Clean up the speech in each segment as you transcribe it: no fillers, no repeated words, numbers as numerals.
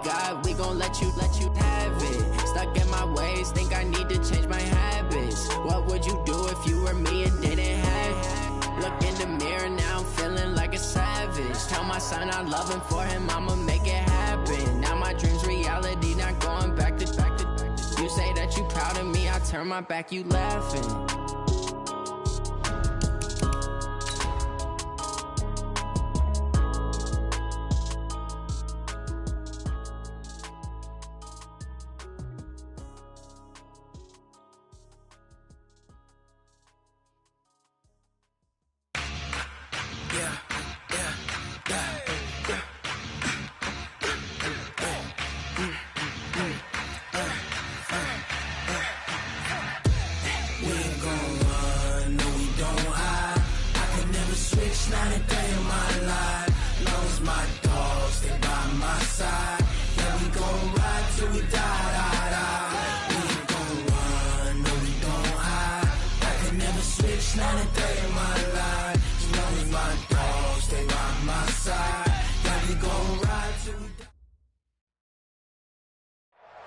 got, we gon' let you have it. Stuck in my ways, think I need to change my habits. What would you do if you were me and didn't have it? Look in the mirror, now I'm feeling like a savage. Tell my son I love him, for him I'ma make it happen. Now my dream's reality, not going back to. You say that you proud of me, I turn my back, you laughing.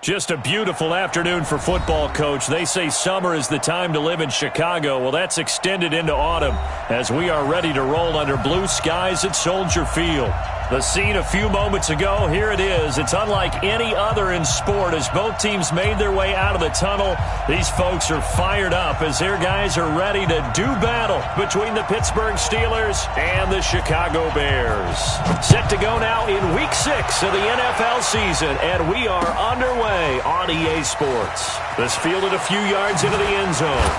Just a beautiful afternoon for football, Coach. They say summer is the time to live in Chicago. Well, that's extended into autumn as we are ready to roll under blue skies at Soldier Field. The scene a few moments ago, here it is. It's unlike any other in sport as both teams made their way out of the tunnel. These folks are fired up as their guys are ready to do battle between the Pittsburgh Steelers and the Chicago Bears. Set to go now in Week 6 of the NFL season, and we are underway on EA Sports. This fielded a few yards into the end zone.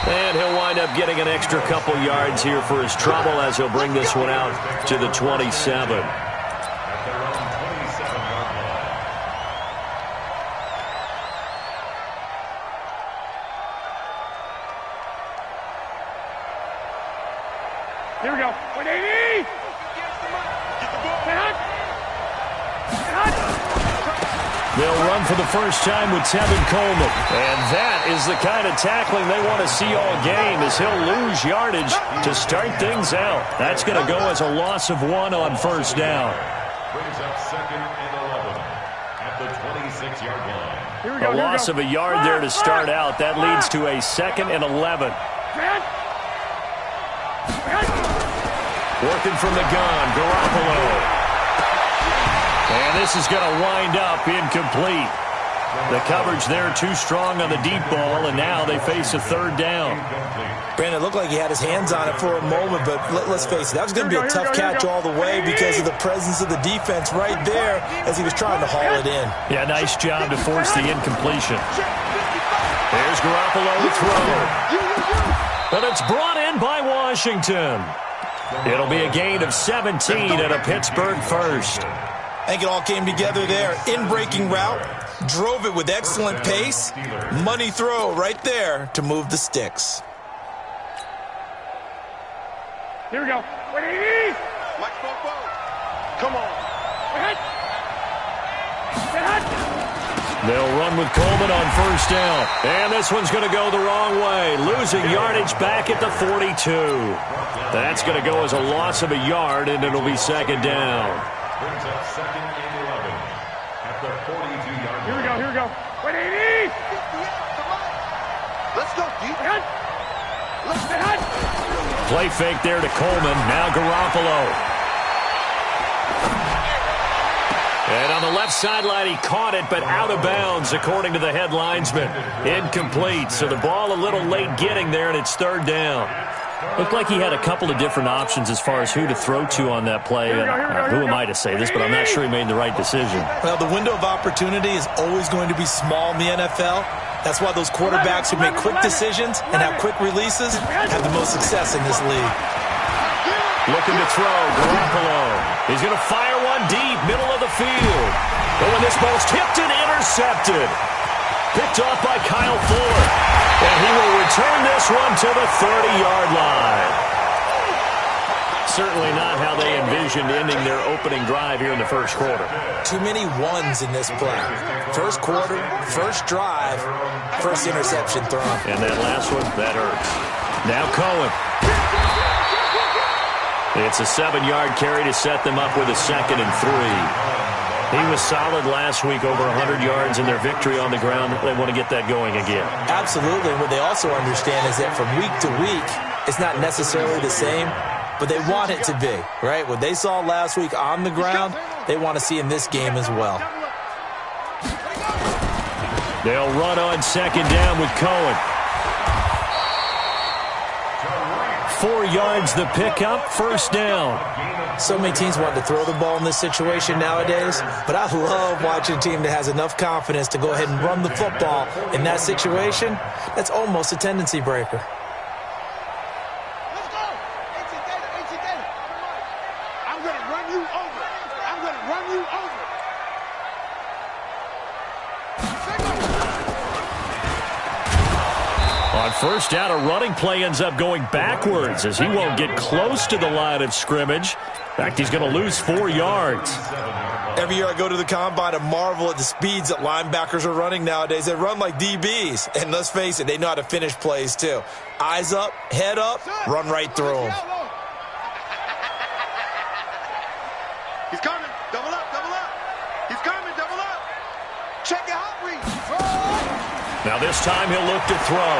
And he'll wind up getting an extra couple yards here for his trouble as he'll bring this one out to the 27. Here we go. 180! They'll run for the first time with Tevin Coleman. And that is the kind of tackling they want to see all game as he'll lose yardage to start things out. That's going to go as a loss of 1 on first down. Brings up 2nd and 11 at the 26-yard line. A loss of a yard there to start out. That leads to a 2nd and 11. Working from the gun, Garoppolo. And this is going to wind up incomplete. The coverage there too strong on the deep ball, and now they face a third down. Brandon, it looked like he had his hands on it for a moment, but let's face it, that was going to be a tough catch all the way because of the presence of the defense right there as he was trying to haul it in. Yeah, nice job to force the incompletion. There's Garoppolo to throw. But it's brought in by Washington. It'll be a gain of 17 and a Pittsburgh first. I think it all came together there. In-breaking route, drove it with excellent pace. Money throw right there to move the sticks. Here we go. 180! Come on. They'll run with Coleman on first down. And this one's going to go the wrong way. Losing yardage back at the 42. That's going to go as a loss of a yard, and it'll be 2nd down. Brings up 2nd and 11 at the 42-yard line. Here we go. 180! Let's go, deep. Play fake there to Coleman. Now Garoppolo. And on the left sideline, he caught it, but out of bounds, according to the head linesman. Incomplete, so the ball a little late getting there, and it's 3rd down. Looked like he had a couple of different options as far as who to throw to on that play. And who am I to say this, but I'm not sure he made the right decision. Well, the window of opportunity is always going to be small in the NFL. That's why those quarterbacks who make quick decisions and have quick releases have the most success in this league. Looking to throw, Garoppolo. He's going to fire one deep, middle of the field. But when this ball's tipped and intercepted. Picked off by Kyle Fuller. And he will return this one to the 30-yard line. Certainly not how they envisioned ending their opening drive here in the first quarter. Too many ones in this play. First quarter, first drive, first interception thrown. And that last one, that hurts. Now Cohen. It's a 7-yard carry to set them up with a 2nd and 3. He was solid last week, over 100 yards in their victory on the ground. They want to get that going again. Absolutely. What they also understand is that from week to week, it's not necessarily the same, but they want it to be, right? What they saw last week on the ground, they want to see in this game as well. They'll run on second down with Cohen. 4 yards the pickup, first down. So many teams want to throw the ball in this situation nowadays, but I love watching a team that has enough confidence to go ahead and run the football in that situation. That's almost a tendency breaker. Let's go. I'm going to run you over. I'm going to run you over. On first down, a running play ends up going backwards as he won't get close to the line of scrimmage. In fact, he's going to lose 4 yards. Every year I go to the combine and marvel at the speeds that linebackers are running nowadays. They run like DBs. And let's face it, they know how to finish plays too. Eyes up, head up, run right through them. He's coming. Double up, double up. He's coming, double up. Check your hot read. Now this time he'll look to throw.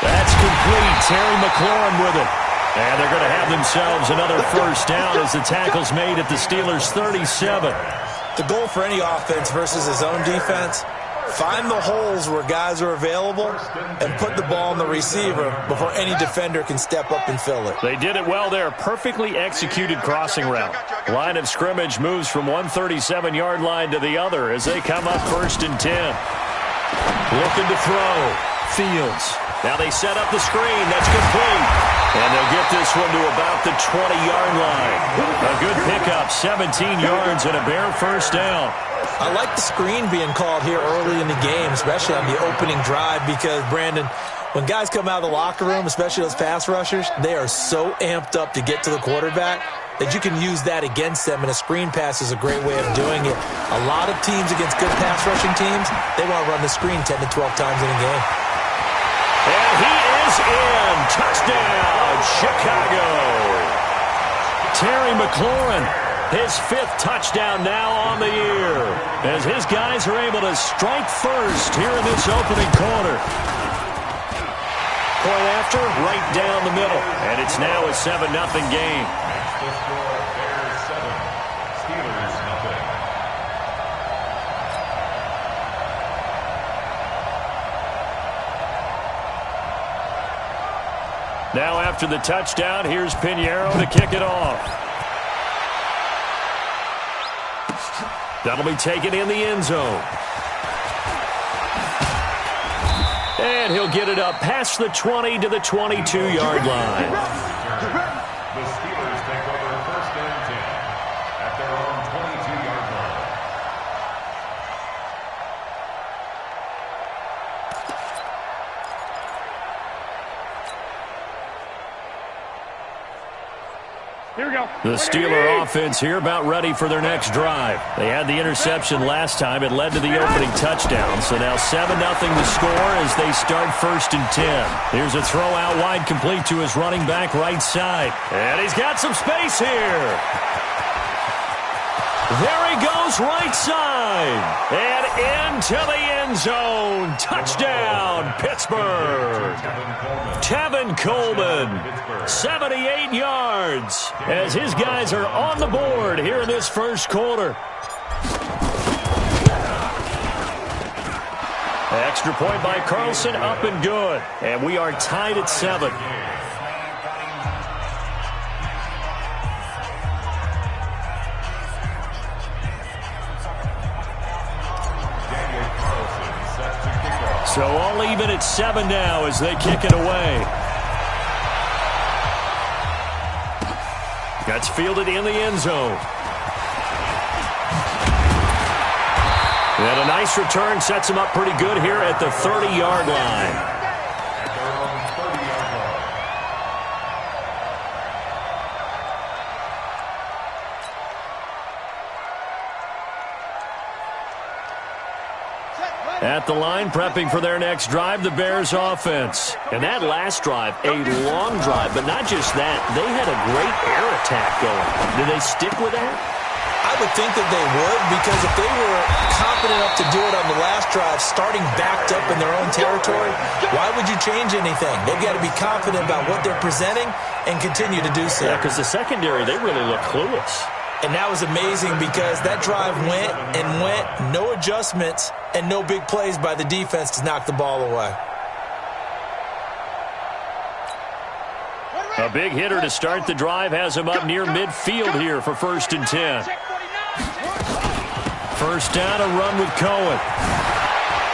That's complete. Terry McLaurin with it. And they're going to have themselves another first down as the tackle's made at the Steelers' 37. The goal for any offense versus his own defense, find the holes where guys are available and put the ball on the receiver before any defender can step up and fill it. They did it well there. Perfectly executed crossing route. Line of scrimmage moves from one 37-yard line to the other as they come up first and 10. Looking to throw. Fields. Now they set up the screen. That's complete. And they'll get this one to about the 20-yard line. A good pickup, 17 yards and a bare first down. I like the screen being called here early in the game, especially on the opening drive, because, Brandon, when guys come out of the locker room, especially those pass rushers, they are so amped up to get to the quarterback that you can use that against them, and a screen pass is a great way of doing it. A lot of teams against good pass rushing teams, they want to run the screen 10 to 12 times in a game. And he is in. Touchdown, Chicago. Terry McLaurin, his 5th touchdown now on the year, as his guys are able to strike first here in this opening quarter. Point after, right down the middle. And it's now a 7-0 game. Now after the touchdown, here's Pinheiro to kick it off. That'll be taken in the end zone. And he'll get it up past the 20 to the 22-yard line. The Steelers take over first and 10 at their own 22-yard line. Here we go. The Steeler offense here about ready for their next drive. They had the interception last time. It led to the opening touchdown. So now 7-0 the score as they start first and 10. Here's a throw out wide complete to his running back right side. And he's got some space here. There he goes right side. And into the end zone. Touchdown, Pittsburgh. Tevin Coleman, 78 yards, as his guys are on the board here in this first quarter. Extra point by Carlson, up and good. And we are tied at 7. So all even at 7 now as they kick it away. That's fielded in the end zone. And a nice return sets him up pretty good here at the 30-yard line. At the line, prepping for their next drive, the Bears offense. And that last drive, a long drive, but not just that. They had a great air attack going. Did they stick with that? I would think that they would, because if they were confident enough to do it on the last drive, starting backed up in their own territory, why would you change anything? They've got to be confident about what they're presenting and continue to do so. Yeah, because the secondary, they really look clueless. And that was amazing because that drive went and went, no adjustments, and no big plays by the defense to knock the ball away. A big hitter to start the drive has him up near midfield here for 1st and 10. First down, a run with Cohen.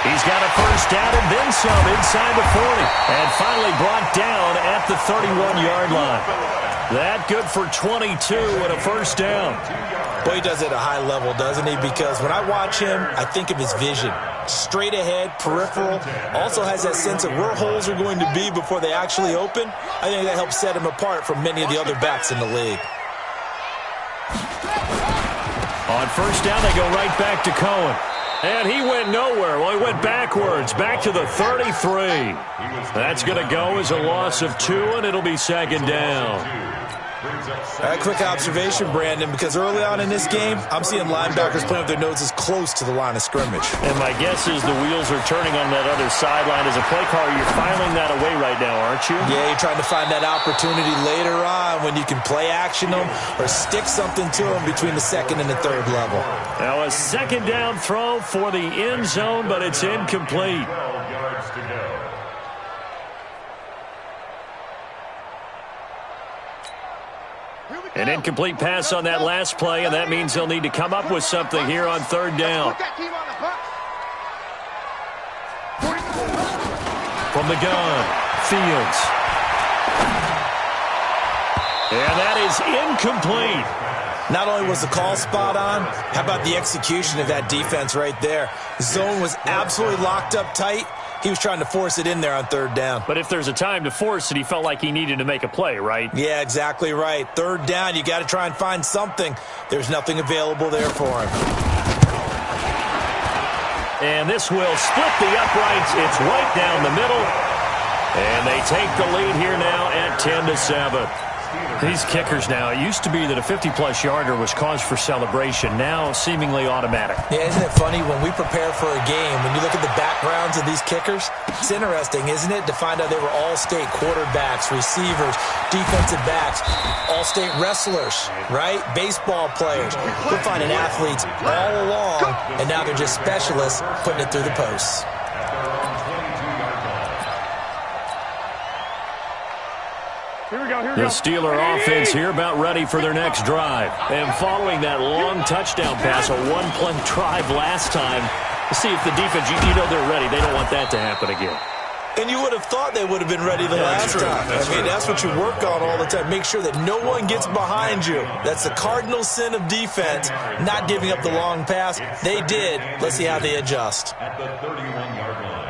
He's got a first down and then some inside the 40. And finally brought down at the 31-yard line. That good for 22 and a first down. Boy, he does it at a high level, doesn't he? Because when I watch him, I think of his vision. Straight ahead, peripheral. Also has that sense of where holes are going to be before they actually open. I think that helps set him apart from many of the other backs in the league. On first down, they go right back to Cohen. And he went nowhere. Well, he went backwards, back to the 33. That's going to go as a loss of 2, and it'll be 2nd down. A quick observation, Brandon, because early on in this game, I'm seeing linebackers playing with their noses close to the line of scrimmage. And my guess is the wheels are turning on that other sideline. As a play caller, you're filing that away right now, aren't you? Yeah, you're trying to find that opportunity later on when you can play action them or stick something to them between the 2nd and the 3rd level. Now a 2nd down throw for the end zone, but it's incomplete. 12 yards to go. An incomplete pass on that last play, and that means they'll need to come up with something here on 3rd down. From the gun, Fields. And that is incomplete. Not only was the call spot on, how about the execution of that defense right there? Zone was absolutely locked up tight. He was trying to force it in there on 3rd down. But if there's a time to force it, he felt like he needed to make a play, right? Yeah, exactly right. 3rd down, you got to try and find something. There's nothing available there for him. And this will split the uprights. It's right down the middle. And they take the lead here now at 10-7. These kickers now, it used to be that a 50-plus yarder was cause for celebration. Now seemingly automatic. Yeah, isn't it funny when we prepare for a game, when you look at the backgrounds of these kickers, it's interesting, isn't it, to find out they were all-state quarterbacks, receivers, defensive backs, all-state wrestlers, right? Baseball players. We're finding athletes all along, and now they're just specialists putting it through the posts. The Steeler offense here about ready for their next drive. And following that long touchdown pass, a one-play drive last time, to see if the defense, you know they're ready. They don't want that to happen again. And you would have thought they would have been ready the last time. That's what you work on all the time. Make sure that no one gets behind you. That's the cardinal sin of defense, not giving up the long pass. They did. Let's see how they adjust. At the 31-yard line.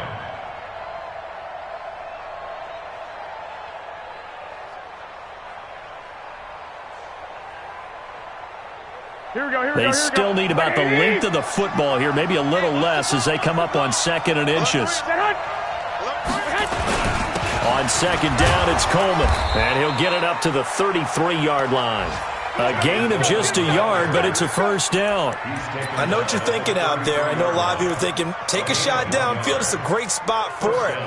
They still need about the length of the football here, maybe a little less as they come up on 2nd and inches. On 2nd down, it's Coleman, and he'll get it up to the 33-yard line. A gain of just a yard, but it's a first down. I know what you're thinking out there. I know a lot of you are thinking, take a shot downfield. It's a great spot for it.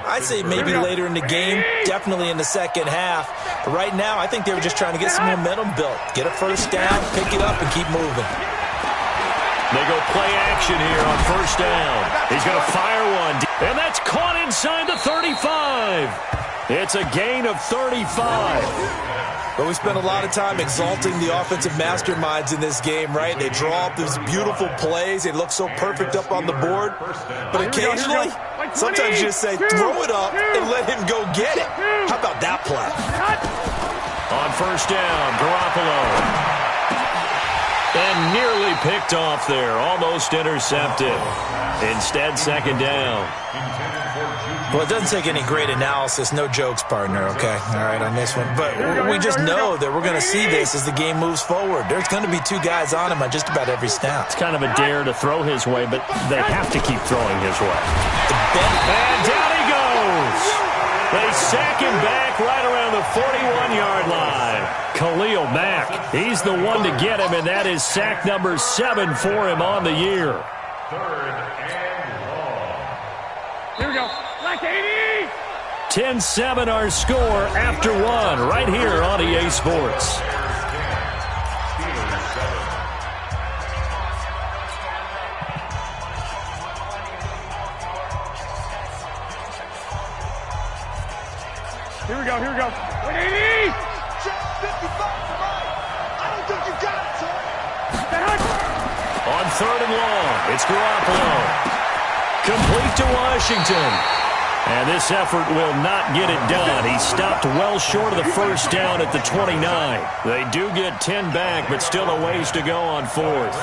I'd say maybe later in the game, definitely in the second half. But right now, I think they were just trying to get some momentum built. Get a first down, pick it up, and keep moving. They go play action here on first down. He's going to fire one, and that's caught inside the 35. It's a gain of 35. But we spent a lot of time exalting the offensive masterminds in this game, right? They draw up these beautiful plays. They look so perfect up on the board. But occasionally, sometimes you just say, throw it up and let him go get it. How about that play? On first down, Garoppolo. And nearly picked off there. Almost intercepted. Instead, second down. Well, it doesn't take any great analysis. No jokes, partner, okay? All right, on this one. But we just know that we're going to see this as the game moves forward. There's going to be two guys on him on just about every snap. It's kind of a dare to throw his way, but they have to keep throwing his way. And down he goes. They sack him back right around the 41-yard line. Khalil Mack. He's the one to get him, and that is sack number 7 for him on the year. 3rd and long. Here we go. Black 80! 10-7 our score after 1 right here on EA Sports. Here we go, here we go. 180! Just 55 tonight. I don't think you got it, son. On 3rd and long, it's Garoppolo. Complete to Washington. And this effort will not get it done. He stopped well short of the first down at the 29. They do get 10 back, but still a ways to go on 4th.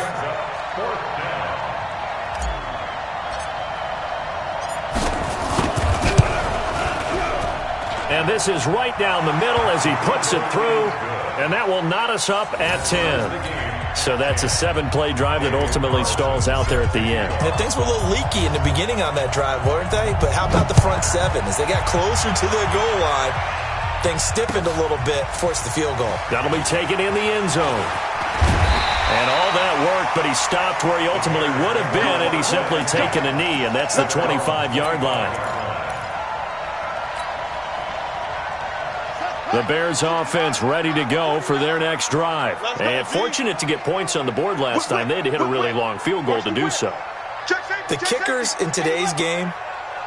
And this is right down the middle as he puts it through, and that will knot us up at 10. So that's a 7-play drive that ultimately stalls out there at the end. And things were a little leaky in the beginning on that drive, weren't they? But how about the front 7? As they got closer to the goal line, things stiffened a little bit, forced the field goal. That'll be taken in the end zone. And all that worked, but he stopped where he ultimately would have been had he simply taken a knee, and that's the 25-yard line. The Bears offense ready to go for their next drive. And fortunate to get points on the board last time. They had to hit a really long field goal to do so. The kickers in today's game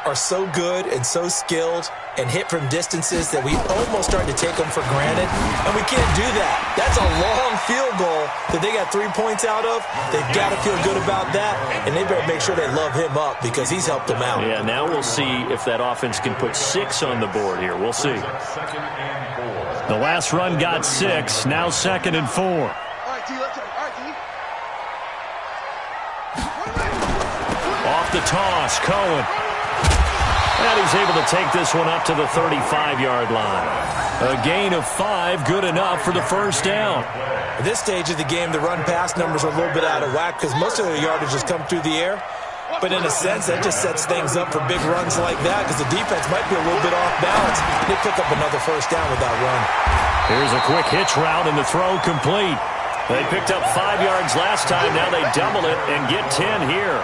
are so good and so skilled and hit from distances that we almost start to take them for granted, and we can't do that. That's a long field goal that they got 3 points out of. They've got to feel good about that, and they better make sure they love him up because he's helped them out. Yeah, now we'll see if that offense can put 6 on the board here. We'll see. The last run got 6, now 2nd and 4. All right, D, let's go. All right, D. Off the toss, Cohen. And he's able to take this one up to the 35-yard line. A gain of 5, good enough for the first down. At this stage of the game, the run-pass numbers are a little bit out of whack because most of the yardage has come through the air. But in a sense, that just sets things up for big runs like that because the defense might be a little bit off balance. They pick up another first down with that run. Here's a quick hitch route and the throw complete. They picked up 5 yards last time. Now they double it and get 10 here.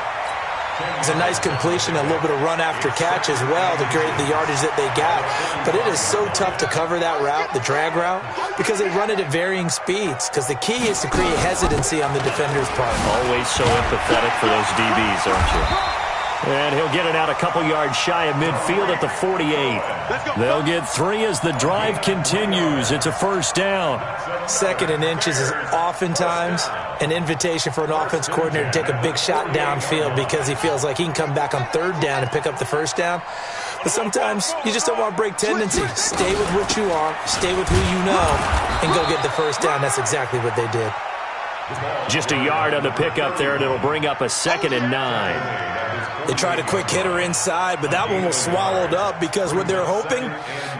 It's a nice completion, a little bit of run after catch as well to create the yardage that they got. But it is so tough to cover that route, the drag route, because they run it at varying speeds. Because the key is to create hesitancy on the defender's part. Always so empathetic for those DBs, aren't you? And he'll get it out a couple yards shy of midfield at the 48. They'll get 3 as the drive continues. It's a first down. 2nd and inches is oftentimes an invitation for an offense coordinator to take a big shot downfield because he feels like he can come back on 3rd down and pick up the first down. But sometimes you just don't want to break tendency. Stay with what you are, stay with who you know, and go get the first down. That's exactly what they did. Just a yard on the pickup there, and it'll bring up a 2nd and 9. They tried a quick hitter inside, but that one was swallowed up because what they're hoping,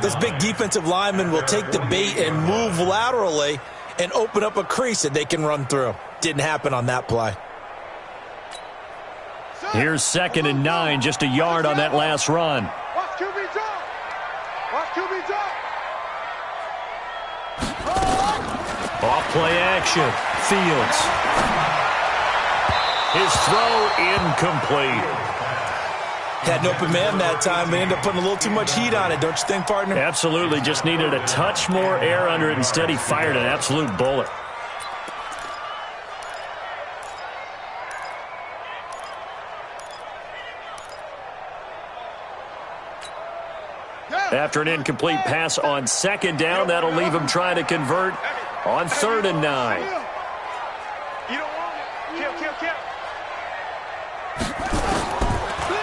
this big defensive lineman will take the bait and move laterally and open up a crease that they can run through. Didn't happen on that play. Here's 2nd and 9, just a yard on that last run. Watch QB drop. Watch QB drop. Off play action, Fields. His throw incomplete. Had an open man that time. They ended up putting a little too much heat on it, don't you think, partner? Absolutely, just needed a touch more air under it. Instead, he fired an absolute bullet. After an incomplete pass on 2nd down, that'll leave him trying to convert on 3rd and 9. You don't want it. Kill.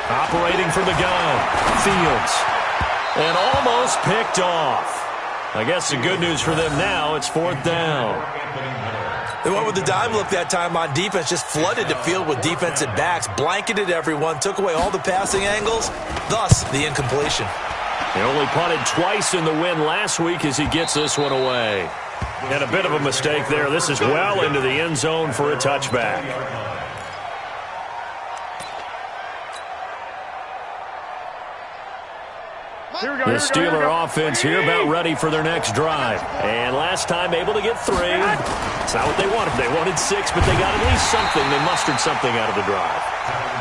Operating from the gun, Fields. And almost picked off. I guess the good news for them now, it's 4th down. They went with the dive look that time on defense, just flooded the field with defensive backs, blanketed everyone, took away all the passing angles, thus the incompletion. He only punted twice in the win last week as he gets this one away. And a bit of a mistake there. This is well into the end zone for a touchback. The Steeler offense here about ready for their next drive. And last time able to get 3. It's not what they wanted. They wanted 6, but they got at least something. They mustered something out of the drive.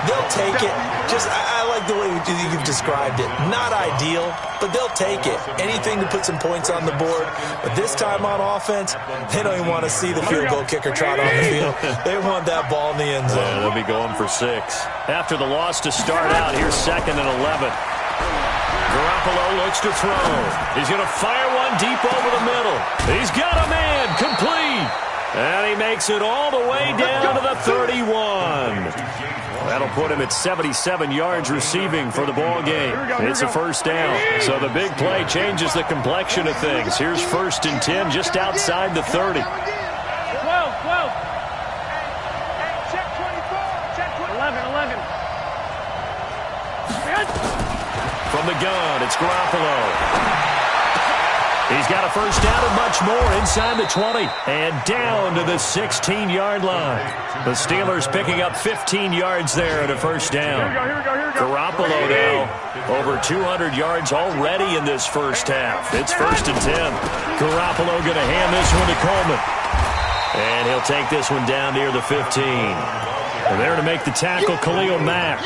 They'll take it. I like the way you've described it. Not ideal, but they'll take it. Anything to put some points on the board. But this time on offense, they don't even want to see the field goal kicker trot on the field. They want that ball in the end zone. Yeah, they'll be going for 6. After the loss to start out, here's 2nd and 11. Garoppolo looks to throw. He's going to fire one deep over the middle. He's got a man, complete. And he makes it all the way down to the 31. That'll put him at 77 yards receiving for the ball game. It's a first down. So the big play changes the complexion of things. Here's 1st and 10 just outside the 30. 12. Check 24. Check 11. From the gun, it's Garoppolo. He's got a first down and much more inside the 20 and down to the 16-yard line. The Steelers picking up 15 yards there at a first down. Here we go. Garoppolo now over 200 yards already in this first half. It's 1st and 10. Garoppolo going to hand this one to Coleman. And he'll take this one down near the 15. And there to make the tackle, Khalil Mack.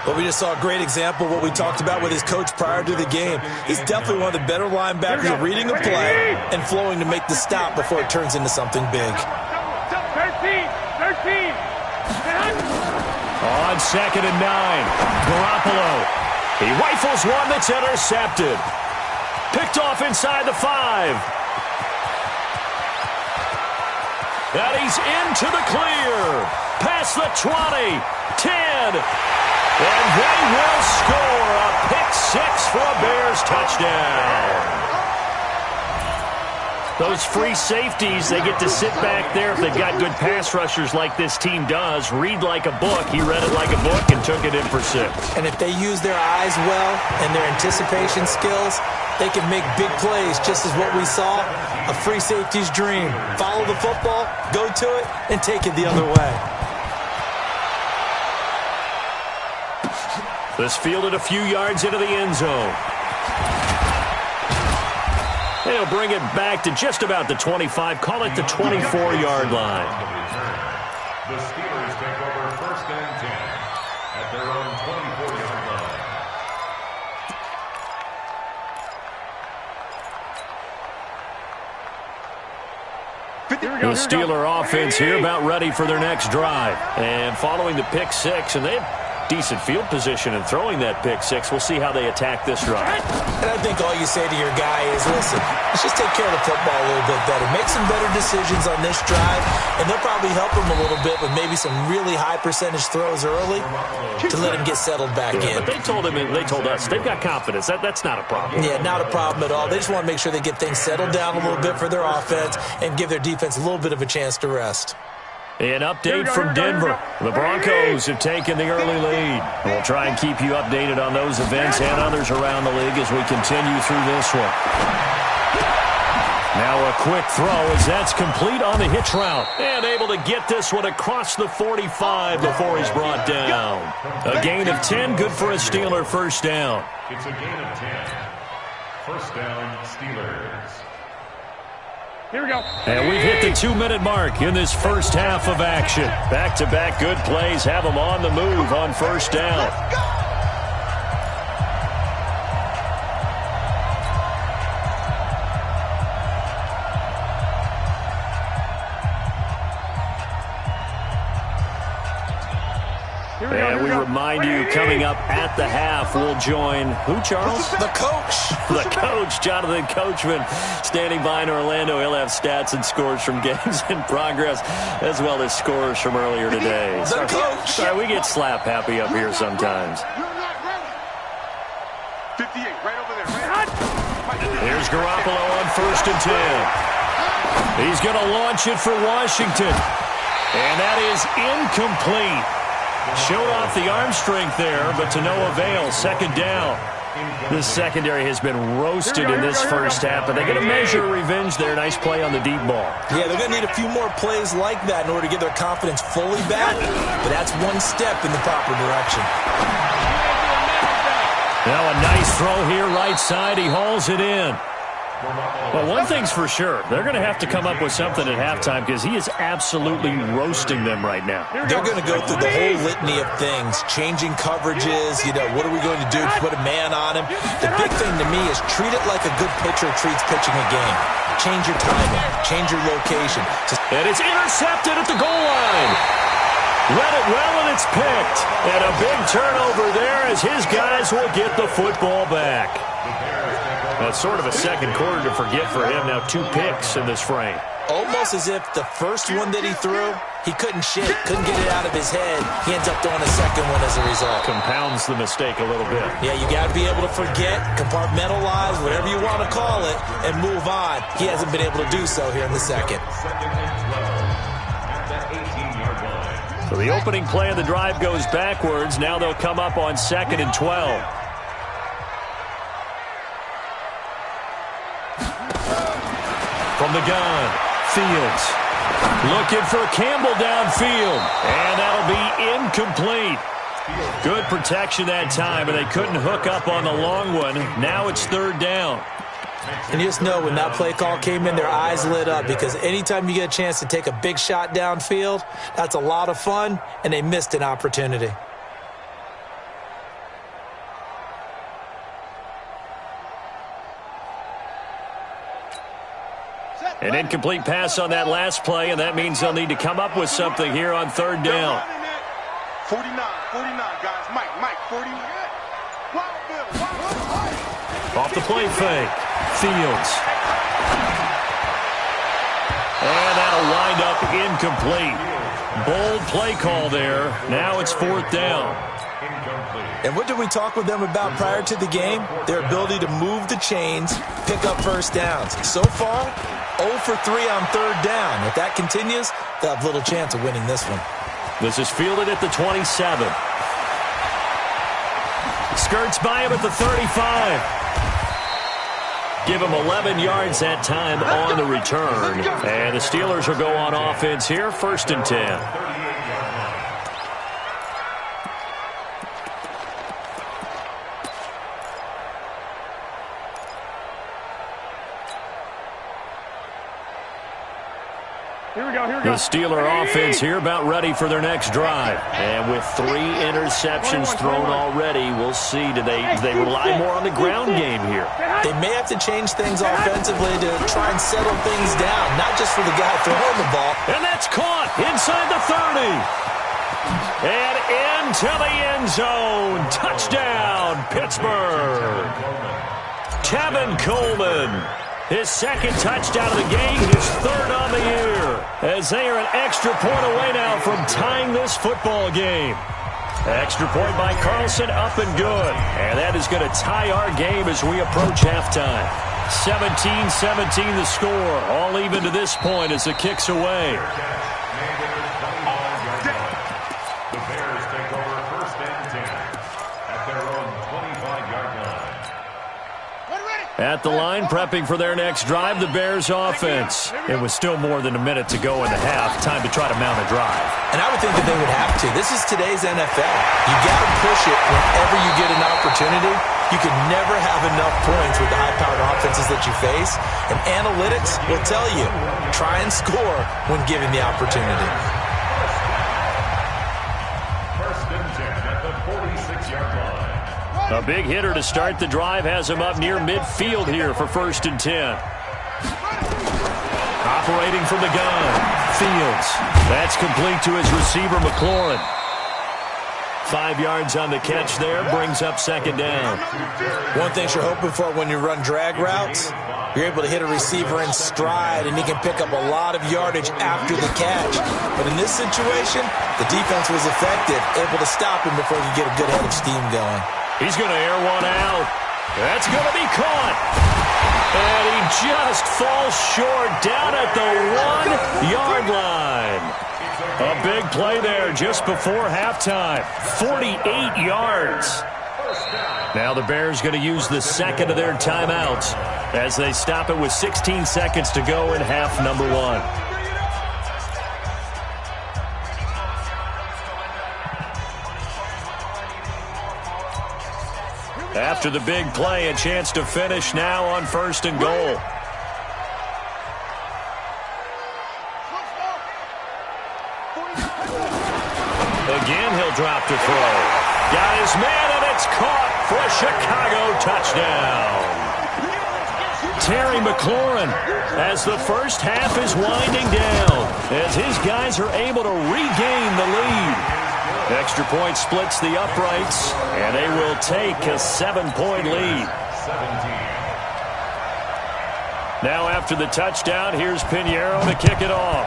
But we just saw a great example of what we talked about with his coach prior to the game. He's definitely one of the better linebackers at reading a play and flowing to make the stop before it turns into something big. 13. On 2nd and 9, Garoppolo. He rifles one that's intercepted. Picked off inside the 5. And he's into the clear. Past the 20, 10. And they will score a pick 6 for a Bears touchdown. Those free safeties, they get to sit back there if they've got good pass rushers like this team does. Read like a book. He read it like a book and took it in for 6. And if they use their eyes well and their anticipation skills, they can make big plays, just as what we saw, a free safety's dream. Follow the football, go to it, and take it the other way. This fielded a few yards into the end zone. They'll bring it back to just about the 25. Call it the 24-yard line. The Steelers take over 1st and 10 at their own 24-yard line. The Steeler offense here about ready for their next drive. And following the pick 6, and they have decent field position and throwing that pick 6. We'll see how they attack this drive. And I think all you say to your guy is, listen, let's just take care of the football a little bit better. Make some better decisions on this drive, and they'll probably help him a little bit with maybe some really high percentage throws early to let him get settled back in. But they told us, they've got confidence. That's not a problem. Yeah, not a problem at all. They just want to make sure they get things settled down a little bit for their offense and give their defense a little bit of a chance to rest. An update from Denver. The Broncos have taken the early lead. We'll try and keep you updated on those events and others around the league as we continue through this one. Now a quick throw as that's complete on the hitch route. And able to get this one across the 45 before he's brought down. A gain of 10, good for a Steeler first down. It's a gain of 10. First down, Steelers. Here we go. And we've hit the 2-minute mark in this first half of action. Back-to-back good plays have them on the move on first down. And we remind you, coming up at the half, we'll join who, Charles? The coach. The coach, Jonathan Coachman, standing by in Orlando. He'll have stats and scores from games in progress, as well as scores from earlier today. The coach. Sorry, we get slap happy up here sometimes. 58, right over there. Here's Garoppolo on 1st and 10. He's going to launch it for Washington. And that is incomplete. Showed off the arm strength there, but to no avail. Second down. The secondary has been roasted in this first half, but they're going to measure revenge there. Nice play on the deep ball. Yeah, they're going to need a few more plays like that in order to get their confidence fully back, but that's one step in the proper direction. Now a nice throw here, right side. He hauls it in. Well, one thing's for sure. They're going to have to come up with something at halftime because he is absolutely roasting them right now. They're going to go through the whole litany of things, changing coverages, what are we going to do to put a man on him? The big thing to me is treat it like a good pitcher treats pitching a game. Change your timing, change your location. And it's intercepted at the goal line. Read it well, and it's picked. And a big turnover there as his guys will get the football back. That's sort of a second quarter to forget for him. Now 2 picks in this frame. Almost as if the first one that he threw, he couldn't shake, couldn't get it out of his head. He ends up throwing a second one as a result. Compounds the mistake a little bit. Yeah, you got to be able to forget, compartmentalize, whatever you want to call it, and move on. He hasn't been able to do so here in the second. So the opening play of the drive goes backwards. Now they'll come up on 2nd and 12. From the gun, Fields looking for Campbell downfield, and that'll be incomplete. Good protection that time, and they couldn't hook up on the long one. Now it's 3rd down. And you just know when that play call came in, their eyes lit up because anytime you get a chance to take a big shot downfield, that's a lot of fun, and they missed an opportunity. An incomplete pass on that last play, and that means they'll need to come up with something here on 3rd down. 49, guys. Mike, 49. Off the play fake. Fields. And that'll wind up incomplete. Bold play call there. Now it's 4th down. And what did we talk with them about prior to the game? Their ability to move the chains, pick up first downs. So far, 0 for 3 on 3rd down. If that continues, they'll have little chance of winning this one. This is fielded at the 27. Skirts by him at the 35. Give him 11 yards that time on the return. And the Steelers will go on offense here, 1st and 10. The Steeler offense here about ready for their next drive. And with 3 interceptions thrown already, we'll see. Do they rely more on the ground game here? They may have to change things offensively to try and settle things down, not just for the guy throwing the ball. And that's caught inside the 30. And into the end zone. Touchdown, Pittsburgh. Tevin Coleman. His 2nd touchdown of the game, his 3rd on the year. As they are an extra point away now from tying this football game. Extra point by Carlson, up and good. And that is going to tie our game as we approach halftime. 17-17 the score. All even to this point as the kick's away. The Bears take over 1st and 10 at their own 25-yard line. At the line, prepping for their next drive, the Bears offense. It was still more than a minute to go in the half. Time to try to mount a drive. And I would think that they would have to. This is today's NFL. You got to push it whenever you get an opportunity. You can never have enough points with the high-powered offenses that you face. And analytics will tell you, try and score when given the opportunity. 1st and 10 at the 46-yard line. A big hitter to start the drive has him up near midfield here for 1st and 10. Operating from the gun, Fields. That's complete to his receiver, McLaurin. 5 yards on the catch there, brings up 2nd down. One thing you're hoping for when you run drag routes, you're able to hit a receiver in stride, and he can pick up a lot of yardage after the catch. But in this situation, the defense was effective, able to stop him before he could get a good head of steam going. He's going to air one out. That's going to be caught. And he just falls short down at the 1-yard line. A big play there just before halftime. 48 yards. Now the Bears going to use the 2nd of their timeouts as they stop it with 16 seconds to go in half number 1. After the big play, a chance to finish now on 1st and goal. Again, he'll drop to throw. Got his man, and it's caught for a Chicago touchdown. Terry McLaurin, as the first half is winding down, as his guys are able to regain the lead. Extra point splits the uprights, and they will take a 7-point lead. Now after the touchdown, here's Pinheiro to kick it off.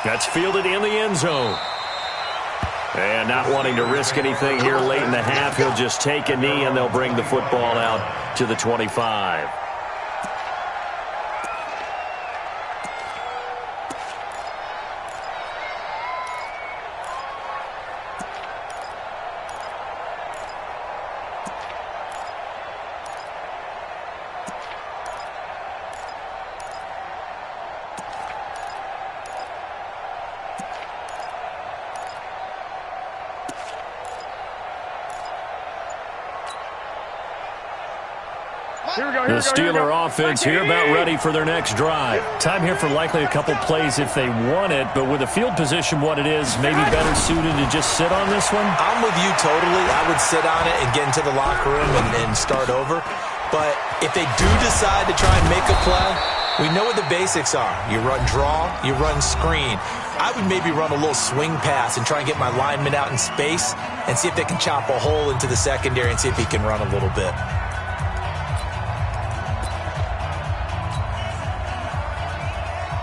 That's fielded in the end zone. And not wanting to risk anything here late in the half, he'll just take a knee, and they'll bring the football out to the 25. The Steeler offense here about ready for their next drive. Time here for likely a couple plays if they want it, but with the field position what it is, maybe better suited to just sit on this one? I'm with you totally. I would sit on it and get into the locker room and start over. But if they do decide to try and make a play, we know what the basics are. You run draw, you run screen. I would maybe run a little swing pass and try and get my lineman out in space and see if they can chop a hole into the secondary and see if he can run a little bit.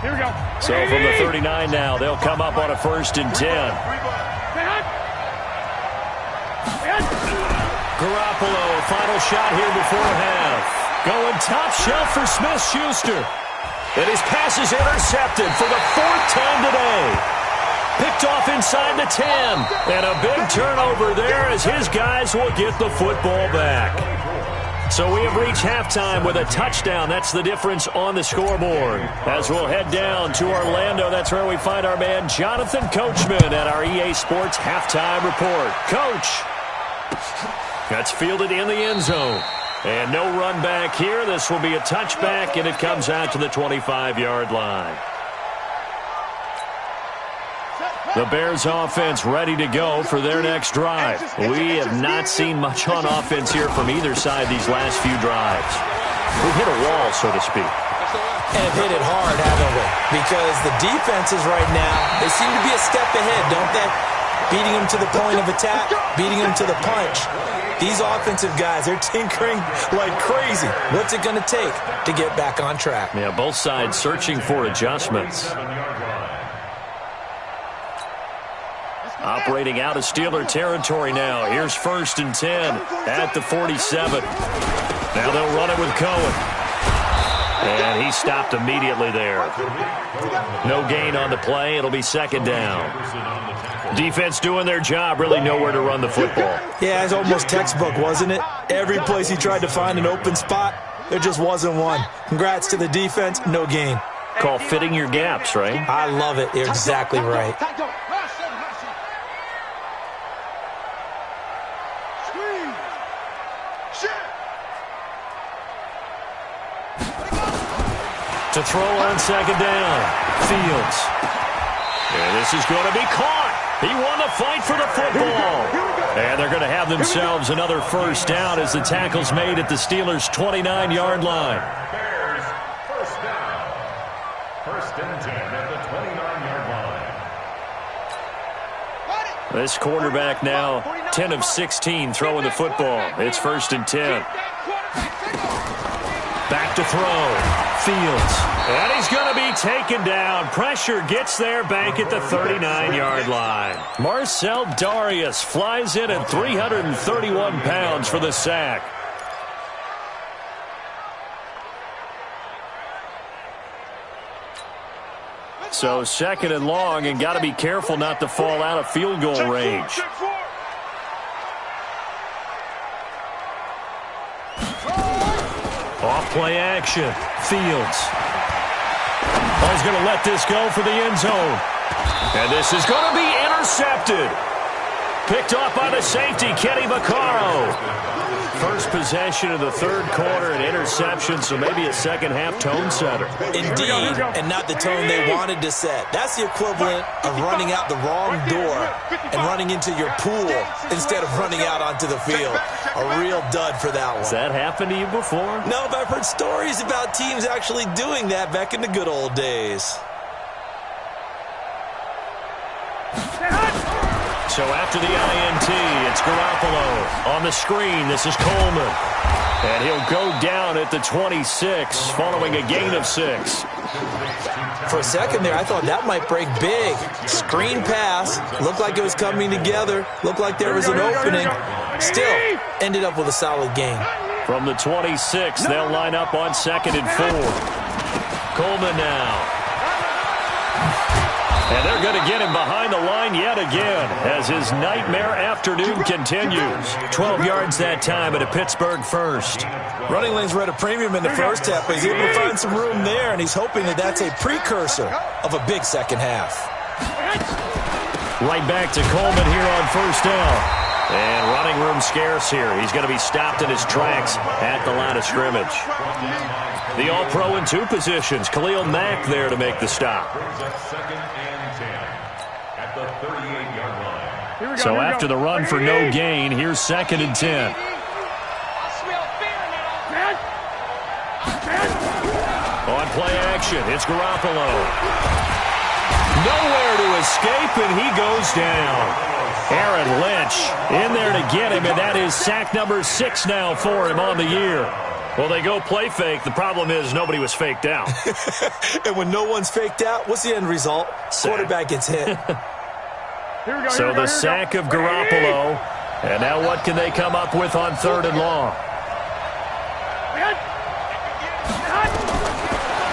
Here we go. So from the 39 now, they'll come up on a 1st and 10. Garoppolo, final shot here before half. Going top shelf for Smith-Schuster. And his pass is intercepted for the 4th time today. Picked off inside the 10. And a big turnover there as his guys will get the football back. So we have reached halftime with a touchdown. That's the difference on the scoreboard. As we'll head down to Orlando, that's where we find our man Jonathan Coachman at our EA Sports Halftime Report. Coach. That's fielded in the end zone. And no run back here. This will be a touchback, and it comes out to the 25-yard line. The Bears offense ready to go for their next drive. We have not seen much on offense here from either side these last few drives. We've hit a wall, so to speak. And hit it hard, haven't we? Because the defenses right now, they seem to be a step ahead, don't they? Beating them to the point of attack, beating them to the punch. These offensive guys, they're tinkering like crazy. What's it going to take to get back on track? Yeah, both sides searching for adjustments. Operating out of Steeler territory now. Here's 1st and 10 at the 47. Now they'll run it with Cohen. And he stopped immediately there. No gain on the play. It'll be 2nd down. Defense doing their job. Really nowhere to run the football. Yeah, it's almost textbook, wasn't it? Every place he tried to find an open spot, there just wasn't one. Congrats to the defense. No gain. Call fitting your gaps, right? I love it. You're exactly right. To throw on 2nd down. Fields. And this is going to be caught. He won the fight for the football. And they're going to have themselves another 1st down as the tackle's made at the Steelers' 29-yard line. Bears, 1st down. 1st and 10 at the 29-yard line. This quarterback now 10 of 16 throwing the football. It's 1st and 10. Back to throw. Fields. And he's going to be taken down. Pressure gets there back at the 39-yard line. Marcel Darius flies in at 331 pounds for the sack. So 2nd and long, and got to be careful not to fall out of field goal range. Off play action. Fields. Oh, he's going to let this go for the end zone. And this is going to be intercepted. Picked off by the safety, Kenny Vaccaro. First possession of the third quarter, an interception, so maybe a second-half tone setter. Indeed, and not the tone they wanted to set. That's the equivalent of running out the wrong door and running into your pool instead of running out onto the field. A real dud for that one. Has that happened to you before? No, but I've heard stories about teams actually doing that back in the good old days. So after the INT, it's Garoppolo. On the screen, this is Coleman. And he'll go down at the 26, following a gain of 6. For a second there, I thought that might break big. Screen pass. Looked like it was coming together. Looked like there was an opening. Still, ended up with a solid gain. From the 26, they'll line up on 2nd and 4. Coleman now. And they're going to get him behind the line yet again as his nightmare afternoon continues. 12 yards that time at a Pittsburgh first. Running lanes were at a premium in the first half, but he's able to find some room there, and he's hoping that that's a precursor of a big second half. Right back to Coleman here on first down. And running room scarce here. He's going to be stopped in his tracks at the line of scrimmage. The All-Pro in 2 positions. Khalil Mack there to make the stop. So after the run for no gain, here's 2nd and 10. On play action, it's Garoppolo. Nowhere to escape, and he goes down. Aaron Lynch in there to get him, and that is sack number 6 now for him on the year. Well, they go play fake. The problem is nobody was faked out. And when no one's faked out, what's the end result? Quarterback gets hit. So the sack of Garoppolo. And now what can they come up with on 3rd and long?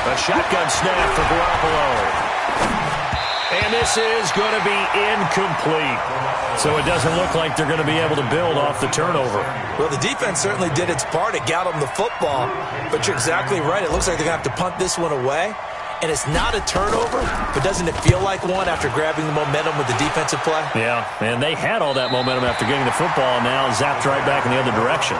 A shotgun snap for Garoppolo. And this is going to be incomplete. So it doesn't look like they're going to be able to build off the turnover. Well, the defense certainly did its part. It got them the football. But you're exactly right. It looks like they're going to have to punt this one away. And it's not a turnover, but doesn't it feel like one after grabbing the momentum with the defensive play? Yeah, and they had all that momentum after getting the football, and now zapped right back in the other direction.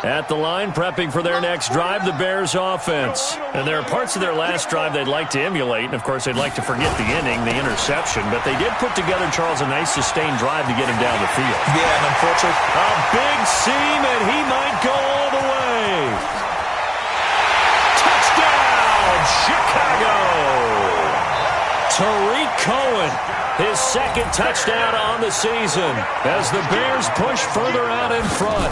At the line, prepping for their next drive, the Bears offense. And there are parts of their last drive they'd like to emulate. And, of course, they'd like to forget the inning, the interception. But they did put together, Charles, a nice sustained drive to get him down the field. Yeah, and unfortunately, a big seam, and he might go all the way. Touchdown, Chicago! Tariq Cohen, his 2nd touchdown on the season as the Bears push further out in front.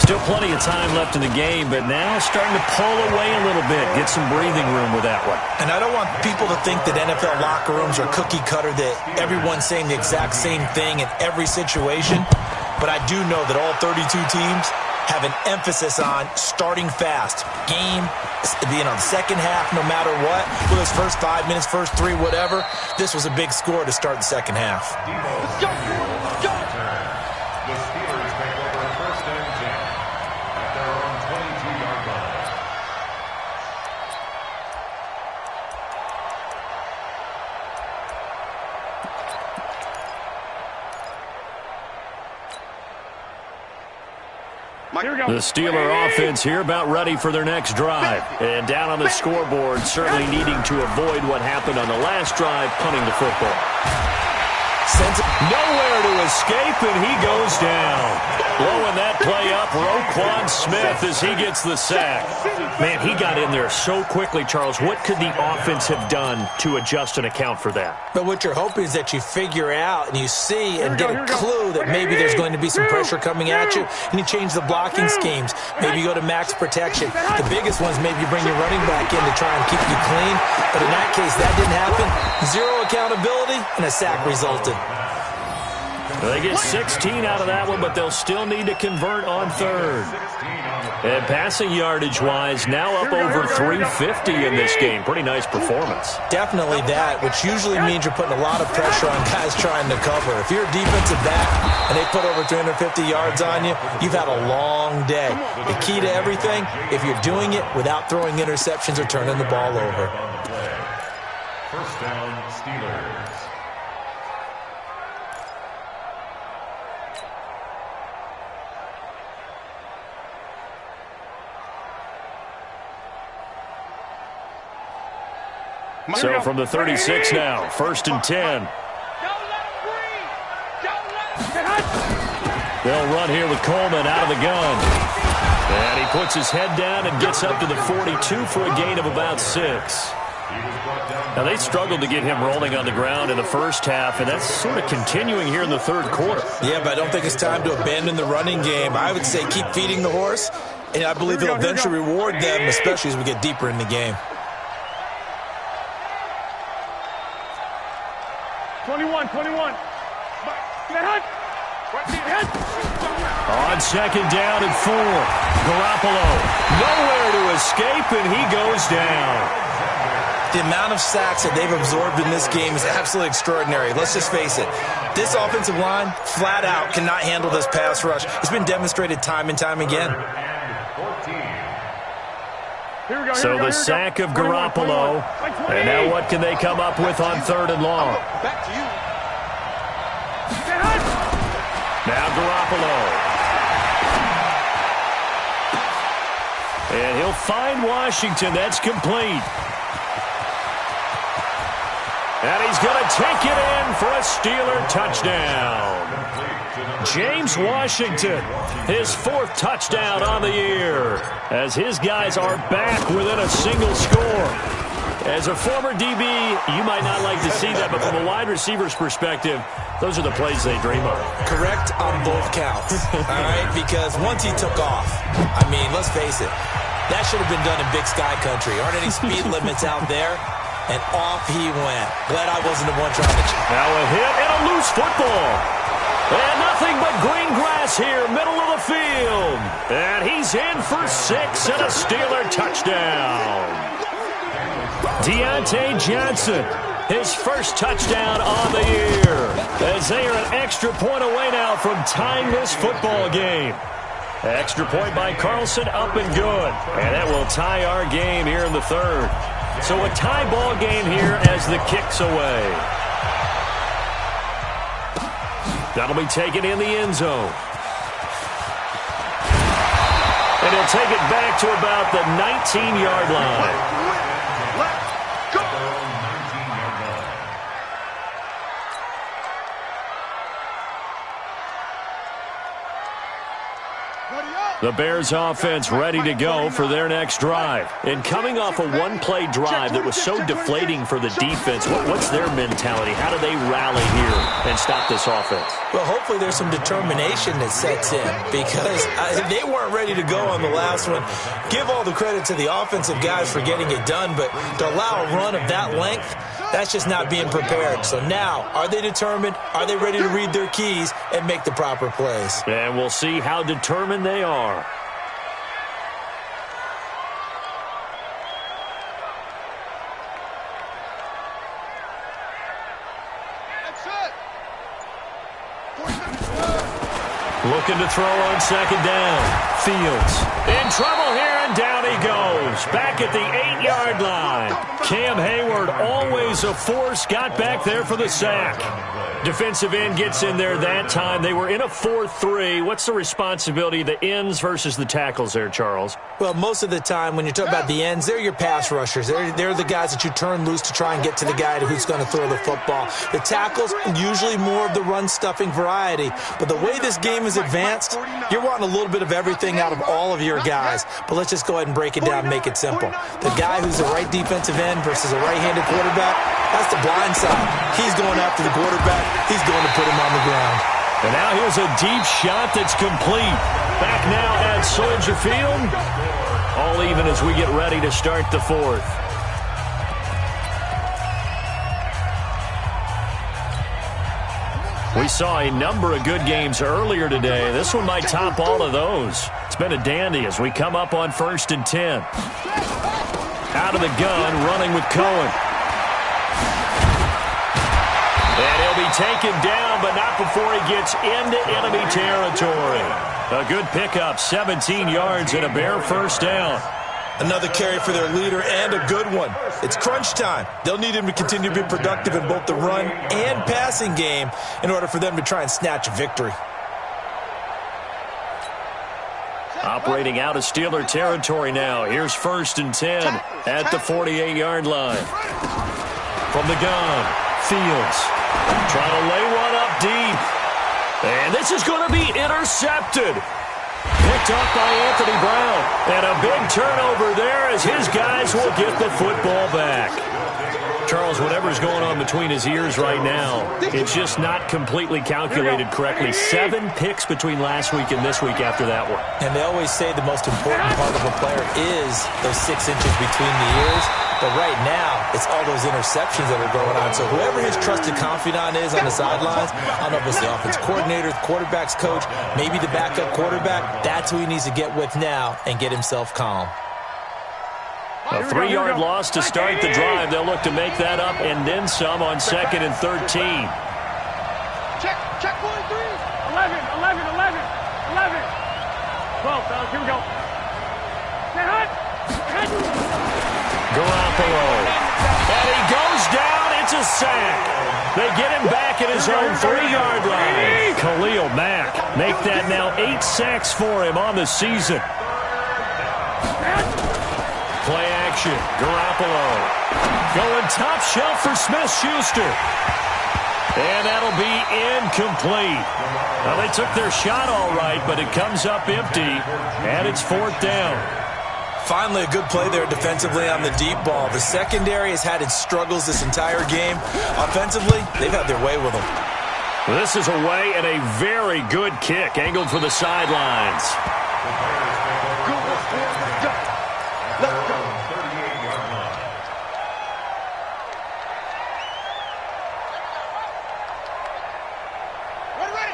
Still plenty of time left in the game, but now starting to pull away a little bit, get some breathing room with that one. And I don't want people to think that NFL locker rooms are cookie cutter, that everyone's saying the exact same thing in every situation. But I do know that all 32 teams have an emphasis on starting fast. Game, the second half, no matter what, whether it's first 5 minutes, first 3, whatever, this was a big score to start the second half. The Steeler offense here about ready for their next drive. And down on the scoreboard, certainly needing to avoid what happened on the last drive, punting the football. Nowhere to escape, and he goes down. Blowing that play up, Roquan Smith as he gets the sack. Man, he got in there so quickly, Charles. What could the offense have done to adjust and account for that? But what you're hoping is that you figure out and you see and get a clue that maybe there's going to be some pressure coming at you, and you change the blocking schemes. Maybe you go to max protection. The biggest ones, maybe you bring your running back in to try and keep you clean. But in that case, that didn't happen. 0 accountability, and a sack resulted. They get 16 out of that one, but they'll still need to convert on 3rd. And passing yardage-wise, now up over 350 in this game. Pretty nice performance. Definitely that, which usually means you're putting a lot of pressure on guys trying to cover. If you're a defensive back and they put over 350 yards on you, you've had a long day. The key to everything, if you're doing it without throwing interceptions or turning the ball over. First down, Steelers. So from the 36 now, 1st and 10. They'll run here with Coleman out of the gun. And he puts his head down and gets up to the 42 for a gain of about 6. Now, they struggled to get him rolling on the ground in the first half, and that's sort of continuing here in the third quarter. Yeah, but I don't think it's time to abandon the running game. I would say keep feeding the horse, and I believe it'll eventually reward them, especially as we get deeper in the game. 21. On 2nd down and 4, Garoppolo nowhere to escape, and he goes down. The amount of sacks that they've absorbed in this game is absolutely extraordinary. Let's just face it. This offensive line, flat out, cannot handle this pass rush. It's been demonstrated time and time again. So the sack of Garoppolo. And now what can they come up with on 3rd and long? Back to you. Now Garoppolo. And he'll find Washington. That's complete. And he's going to take it in for a Steeler touchdown. James Washington, his 4th touchdown on the year, as his guys are back within a single score. As a former DB, you might not like to see that, but from a wide receiver's perspective, those are the plays they dream of. Correct on both counts, all right? Because once he took off, I mean, let's face it, that should have been done in Big Sky Country. Aren't any speed limits out there? And off he went. Glad I wasn't the one trying to... Now a hit and a loose football. And nothing but green grass here, middle of the field. And he's in for 6 and a Steeler touchdown. Deontay Johnson, his 1st touchdown on the year, as they are an extra point away now from tying this football game. Extra point by Carlson, up and good. And that will tie our game here in the 3rd. So a tie ball game here as the kick's away. That'll be taken in the end zone. And he'll take it back to about the 19-yard line. The Bears offense ready to go for their next drive. And coming off a one-play drive that was so deflating for the defense, what's their mentality? How do they rally here and stop this offense? Well, hopefully there's some determination that sets in, because they weren't ready to go on the last one. Give all the credit to the offensive guys for getting it done, but to allow a run of that length, that's just not being prepared. So now, are they determined? Are they ready to read their keys and make the proper plays? And we'll see how determined they are. Looking to throw on 2nd down. Fields in trouble here, and down he goes. Back at the 8-yard line. Cam Hayward, always a force, got back there for the sack. Defensive end gets in there that time. They were in a 4-3. What's the responsibility of the ends versus the tackles there, Charles? Well, most of the time when you're talking about the ends, they're your pass rushers. They're the guys that you turn loose to try and get to the guy who's going to throw the football. The tackles, usually more of the run-stuffing variety. But the way this game is advanced, you're wanting a little bit of everything out of all of your guys. But let's just go ahead and break it down and make it simple. The guy who's a right defensive end versus a right-handed quarterback, that's the blind side. He's going after the quarterback. He's going to put him on the ground. And now here's a deep shot that's complete. Back now at Soldier Field. All even as we get ready to start the 4th. We saw a number of good games earlier today. This one might top all of those. It's been a dandy as we come up on 1st and 10. Out of the gun, running with Cohen. And he'll be taken down, but not before he gets into enemy territory. A good pickup, 17 yards and a Bear first down. Another carry for their leader and a good one. It's crunch time. They'll need him to continue to be productive in both the run and passing game in order for them to try and snatch a victory. Operating out of Steeler territory now. Here's 1st and 10 at the 48-yard line. From the gun, Fields trying to lay one up deep. And this is going to be intercepted. Picked up by Anthony Brown. And a big turnover there as his guys will get the football back. Charles, whatever's going on between his ears right now, it's just not completely calculated correctly. 7 picks between last week and this week after that one. And they always say the most important part of a player is those 6 inches between the ears. But right now, it's all those interceptions that are going on. So whoever his trusted confidant is on the sidelines, I don't know if it's the offense coordinator, the quarterback's coach, maybe the backup quarterback, that's who he needs to get with now and get himself calm. A 3-yard loss to start the drive. They'll look to make that up and then some on 2nd and 13. Check 43. 11. 12, fellas, here we go. Stay hot. Garoppolo. And he goes down. It's a sack. They get him back at his own 3-yard line. Khalil Mack make that now 8 sacks for him on the season. Play action. Garoppolo going top shelf for Smith-Schuster. And that'll be incomplete. Now, they took their shot all right, but it comes up empty, and it's 4th down. Finally, a good play there defensively on the deep ball. The secondary has had its struggles this entire game. Offensively, they've had their way with them. This is away and a very good kick, angled for the sidelines.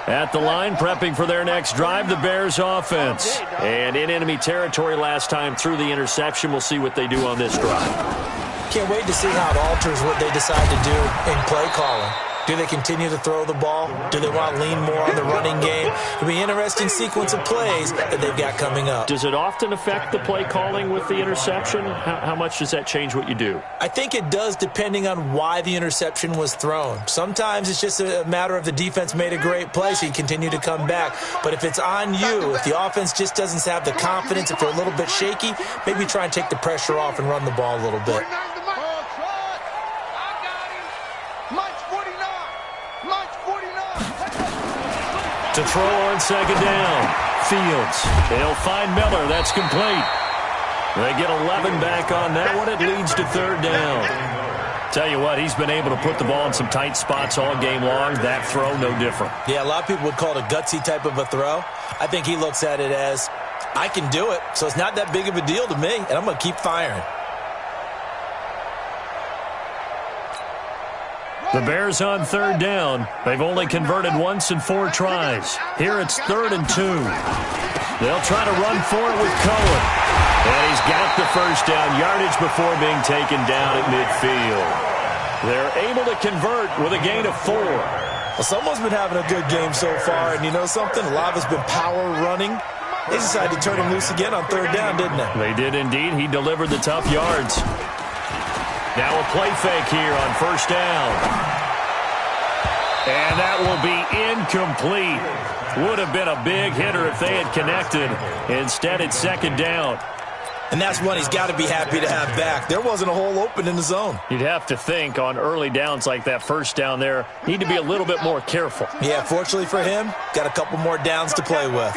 At the line, prepping for their next drive, the Bears offense. And in enemy territory last time through the interception. We'll see what they do on this drive. Can't wait to see how it alters what they decide to do in play calling. Do they continue to throw the ball? Do they want to lean more on the running game? It'll be an interesting sequence of plays that they've got coming up. Does it often affect the play calling with the interception? How much does that change what you do? I think it does depending on why the interception was thrown. Sometimes it's just a matter of the defense made a great play, so you continue to come back. But if it's on you, if the offense just doesn't have the confidence, if they're a little bit shaky, maybe try and take the pressure off and run the ball a little bit. To throw on 2nd down. Fields. They'll find Miller. That's complete. They get 11 back on that one. It leads to 3rd down. Tell you what, he's been able to put the ball in some tight spots all game long. That throw, no different. Yeah, a lot of people would call it a gutsy type of a throw. I think he looks at it as, I can do it, so it's not that big of a deal to me, and I'm going to keep firing. The Bears on 3rd down. They've only converted once in 4 tries. Here it's 3rd and 2. They'll try to run for it with Cohen. And he's got the first down yardage before being taken down at midfield. They're able to convert with a gain of 4. Well, someone's been having a good game so far, and you know something? A lot of it's been power running. They decided to turn him loose again on 3rd down, didn't they? They did indeed. He delivered the tough yards. Now a play fake here on 1st down. And that will be incomplete. Would have been a big hitter if they had connected. Instead, it's 2nd down. And that's one he's got to be happy to have back. There wasn't a hole open in the zone. You'd have to think on early downs like that 1st down there, need to be a little bit more careful. Yeah, fortunately for him, got a couple more downs to play with.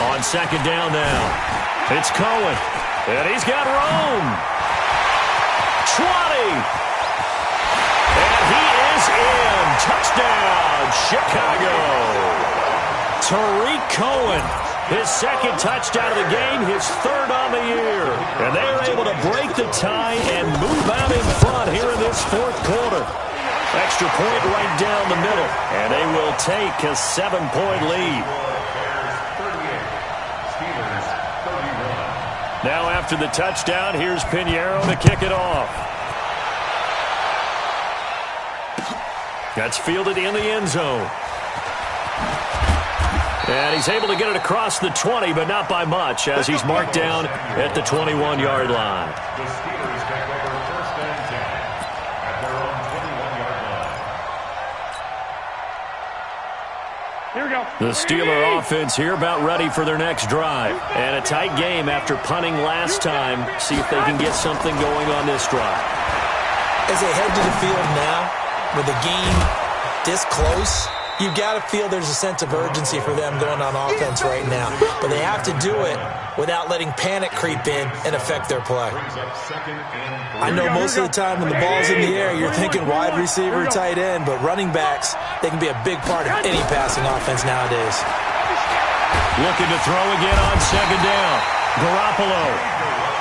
On 2nd down now, it's Cohen. And he's got Rome. 20. And he is in. Touchdown, Chicago. Tariq Cohen, his 2nd touchdown of the game, his 3rd on the year. And they are able to break the tie and move out in front here in this 4th quarter. Extra point right down the middle. And they will take a 7-point lead. Now after the touchdown, here's Pinheiro to kick it off. That's fielded in the end zone. And he's able to get it across the 20, but not by much, as he's marked down at the 21-yard line. The Steelers take over first and 10 at their own 21-yard line. Here we go. The Steeler offense here about ready for their next drive. And a tight game after punting last time. See if they can get something going on this drive. As they head to the field now, with the game this close, you've got to feel there's a sense of urgency for them going on offense right now. But they have to do it without letting panic creep in and affect their play. I know most of the time when the ball's in the air, you're thinking wide receiver, tight end, but running backs, they can be a big part of any passing offense nowadays. Looking to throw again on second down. Garoppolo.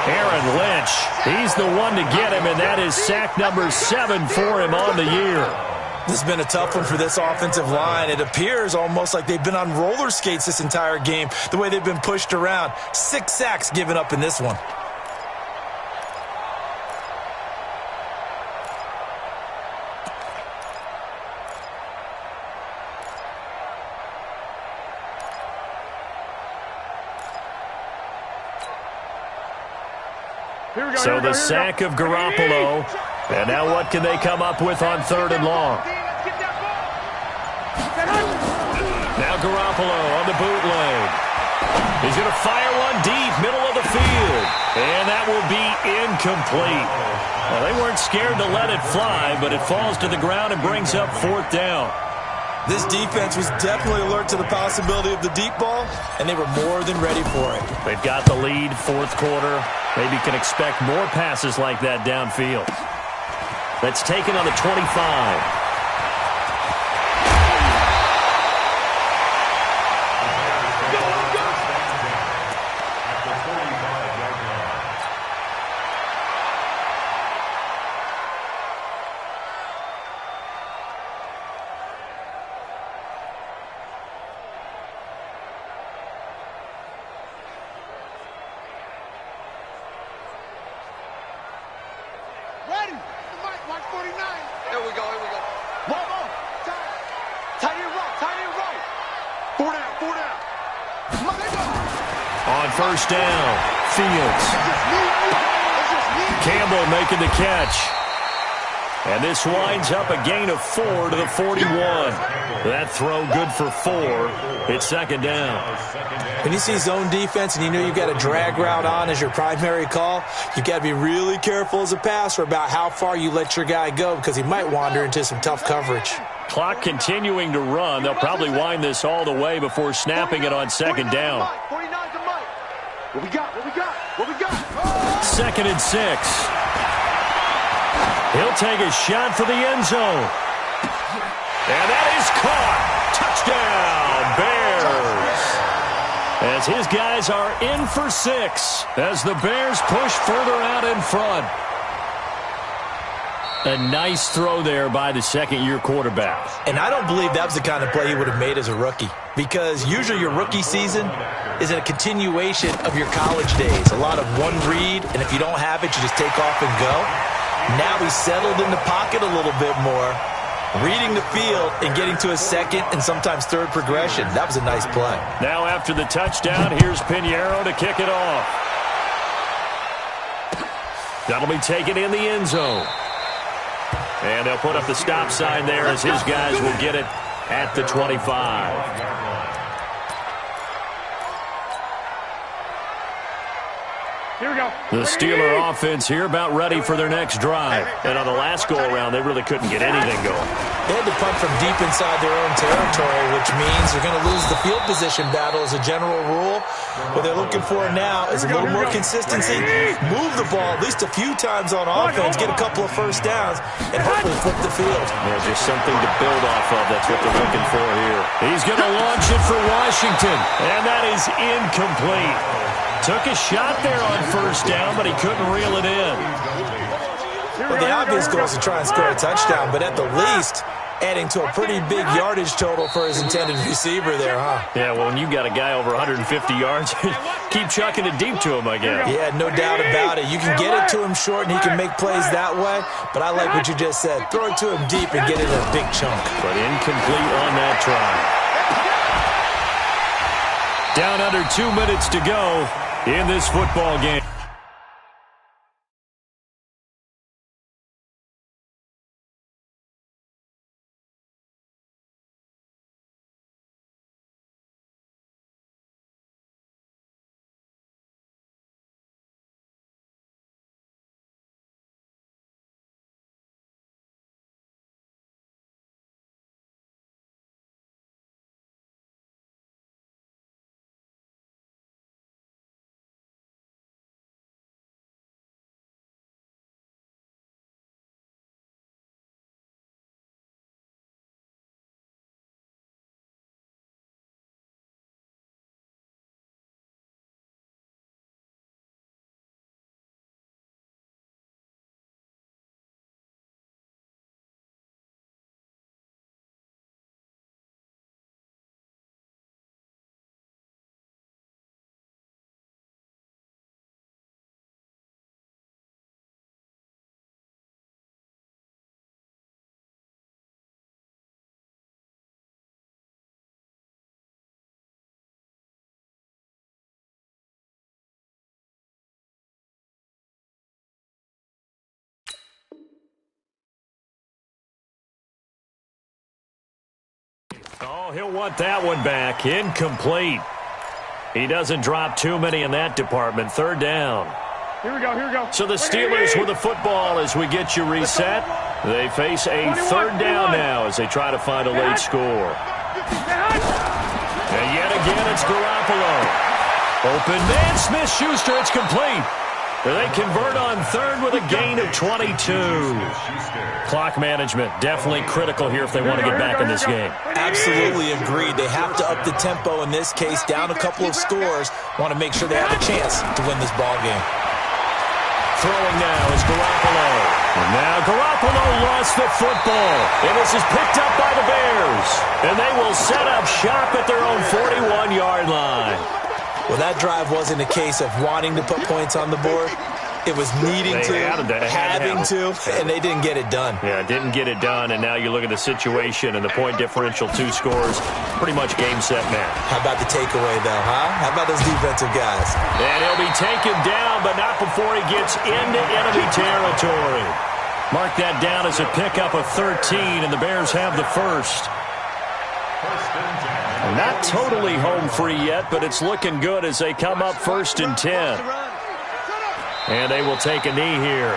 Aaron Lynch. He's the one to get him, and that is sack number 7 for him on the year. This has been a tough one for this offensive line. It appears almost like they've been on roller skates this entire game, the way they've been pushed around. 6 sacks given up in this one. So the sack of Garoppolo. And now what can they come up with on 3rd and long? Now Garoppolo on the bootleg. He's going to fire one deep, middle of the field. And that will be incomplete. Well, they weren't scared to let it fly, but it falls to the ground and brings up 4th down. This defense was definitely alert to the possibility of the deep ball, and they were more than ready for it. They've got the lead, 4th quarter. Maybe can expect more passes like that downfield. That's taken on the 25. First down, Fields. Campbell making the catch. And this winds up a gain of 4 to the 41. That throw good for 4. It's 2nd down. When you see zone defense and you know you've got a drag route on as your primary call, you've got to be really careful as a passer about how far you let your guy go because he might wander into some tough coverage. Clock continuing to run. They'll probably wind this all the way before snapping it on 2nd down. What we got? 2nd and 6. He'll take a shot for the end zone. And that is caught. Touchdown, Bears. As his guys are in for 6 as the Bears push further out in front. A nice throw there by the second-year quarterback. And I don't believe that was the kind of play he would have made as a rookie, because usually your rookie season is a continuation of your college days. A lot of one read, and if you don't have it, you just take off and go. Now he's settled in the pocket a little bit more, reading the field and getting to a 2nd and sometimes 3rd progression. That was a nice play. Now after the touchdown, here's Pinheiro to kick it off. That'll be taken in the end zone. And they'll put up the stop sign there as his guys will get it at the 25. Here we go. The Steeler offense here about ready for their next drive. And on the last go-around, they really couldn't get anything going. They had to punt from deep inside their own territory, which means they're going to lose the field position battle as a general rule. What they're looking for now is a little more consistency, move the ball at least a few times on offense, get a couple of first downs, and hopefully flip the field. Yeah, just something to build off of. That's what they're looking for here. He's going to launch it for Washington, and that is incomplete. Took a shot there on first down, but he couldn't reel it in. Well, the obvious goal is to try and score a touchdown, but at the least, adding to a pretty big yardage total for his intended receiver there, huh? Yeah, well, when you got a guy over 150 yards, keep chucking it deep to him, I guess. Yeah, no doubt about it. You can get it to him short, and he can make plays that way, but I like what you just said. Throw it to him deep and get it in a big chunk. But incomplete on that try. Down under 2 minutes to go in this football game. Oh, he'll want that one back. Incomplete. He doesn't drop too many in that department. Third down. Here we go, here we go. So the Steelers with the football as we get you reset. They face a third down now as they try to find a late score. And yet again, it's Garoppolo. Open man, Smith-Schuster. It's complete. They convert on third with a gain of 22. Clock management definitely critical here if they want to get back in this game. Absolutely agreed. They have to up the tempo in this case, down a couple of scores. Want to make sure they have a chance to win this ball game. Throwing now is Garoppolo. And now Garoppolo lost the football. And this is picked up by the Bears. And they will set up shop at their own 41-yard line. Well, that drive wasn't a case of wanting to put points on the board. It was needing to, having to, and they didn't get it done. Yeah, didn't get it done, and now you look at the situation and the point differential, 2 scores, pretty much game, set, match. How about the takeaway, though, huh? How about those defensive guys? And he'll be taken down, but not before he gets into enemy territory. Mark that down as a pickup of 13, and the Bears have the first. Not totally home free yet, but it's looking good as they come up 1st and 10. And they will take a knee here.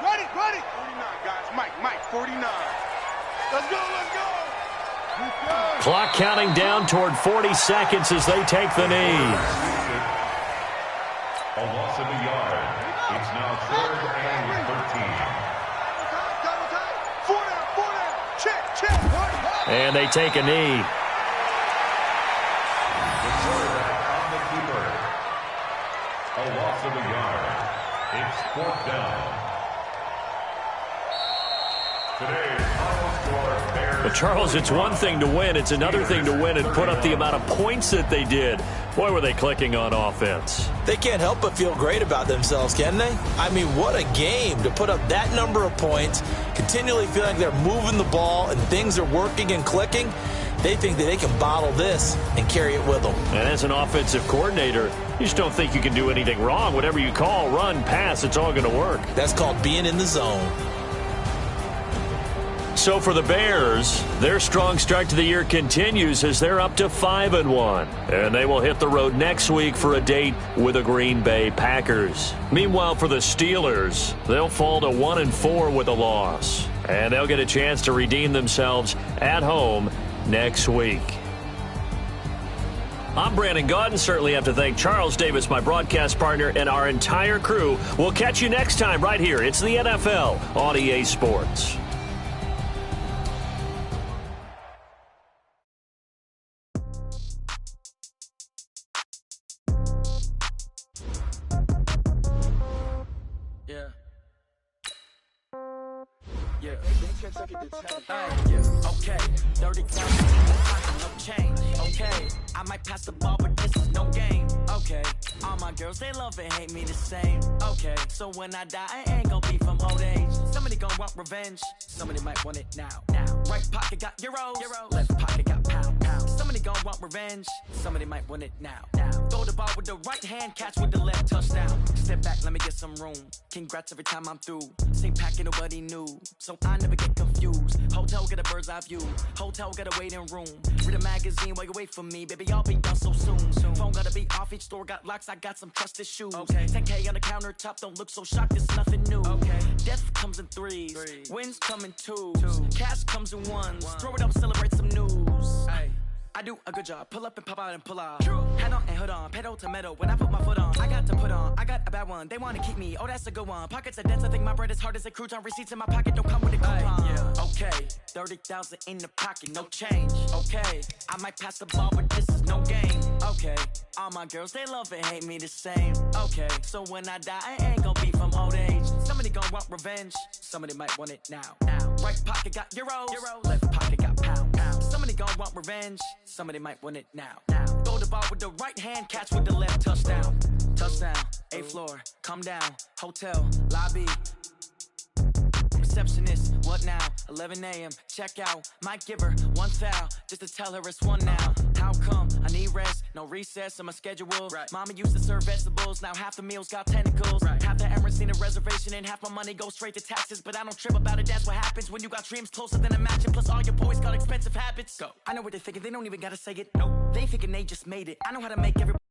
Ready. 49, guys. Mike, 49. Let's go. Clock counting down toward 40 seconds as they take the knee. A loss of a yard. It's now 3rd and 13. 4 down. Check. And they take a knee. The quarterback on the keeper. A loss of a yard. It's 4th down. Today's final score, Bears. But Charles, it's one thing to win. It's another thing to win and put up the amount of points that they did. Boy, were they clicking on offense. They can't help but feel great about themselves, can they? I mean, what a game to put up that number of points, continually feel like they're moving the ball and things are working and clicking. They think that they can bottle this and carry it with them. And as an offensive coordinator, you just don't think you can do anything wrong. Whatever you call, run, pass, it's all going to work. That's called being in the zone. So for the Bears, their strong start to the year continues as they're up to 5-1. And they will hit the road next week for a date with the Green Bay Packers. Meanwhile, for the Steelers, they'll fall to 1-4 with a loss. And they'll get a chance to redeem themselves at home next week. I'm Brandon Gaudin. Certainly have to thank Charles Davis, my broadcast partner, and our entire crew. We'll catch you next time right here. It's the NFL on EA Sports. yeah. Okay, 30,000 in the pocket, no change. Okay, I might pass the ball, but this is no game. Okay, all my girls, they love and hate me the same. Okay, so when I die, I ain't gon' be from old age. Somebody gon' want revenge, somebody might want it now. Right pocket got euros, left pocket got pound. Somebody gon' want revenge, somebody might want it now. Throw the ball with the right hand, catch with the left, touchdown. Step back, let me get some room. Congrats every time I'm through. Same packet, nobody knew, so I never get confused. Hotel get a bird's eye view, hotel get a waiting room. Read a magazine while you wait for me, baby, I'll be done so soon. Phone gotta be off, each store got locks, I got some trusted shoes. 10K on the countertop, don't look so shocked, it's nothing new. Death comes in threes, wins come in twos, cash comes in ones. Throw it up, celebrate some news. I do a good job, pull up and pop out and pull off. Hand on and hood on, pedal to metal. When I put my foot on, I got to put on. I got a bad one, they wanna keep me, oh that's a good one. Pockets are dense, I think my bread is hard as a crouton. Receipts in my pocket don't come with a coupon. Okay, 30,000 in the pocket, no change. Okay, I might pass the ball, but this is no game. Okay, all my girls, they love and hate me the same. Okay, so when I die, I ain't gon' be from old age. Somebody gon' want revenge, somebody might want it now. Right pocket got euros, left pocket got pound. Somebody gon' want revenge, somebody might want it now. Throw the ball with the right hand, catch with the left, touchdown. Touchdown, 8th floor, come down, hotel, lobby. Receptionist, what now? 11 a.m., check out. Might give her one foul, just to tell her it's one now. How come? I need rest, no recess in my schedule. Mama used to serve vegetables, now half the meals got tentacles. Half the Emirates need a reservation and half my money goes straight to taxes. But I don't trip about it, that's what happens when you got dreams closer than a match. And plus all your boys got expensive habits. I know what they're thinking, they don't even gotta say it. Nope, they thinking they just made it. I know how to make everybody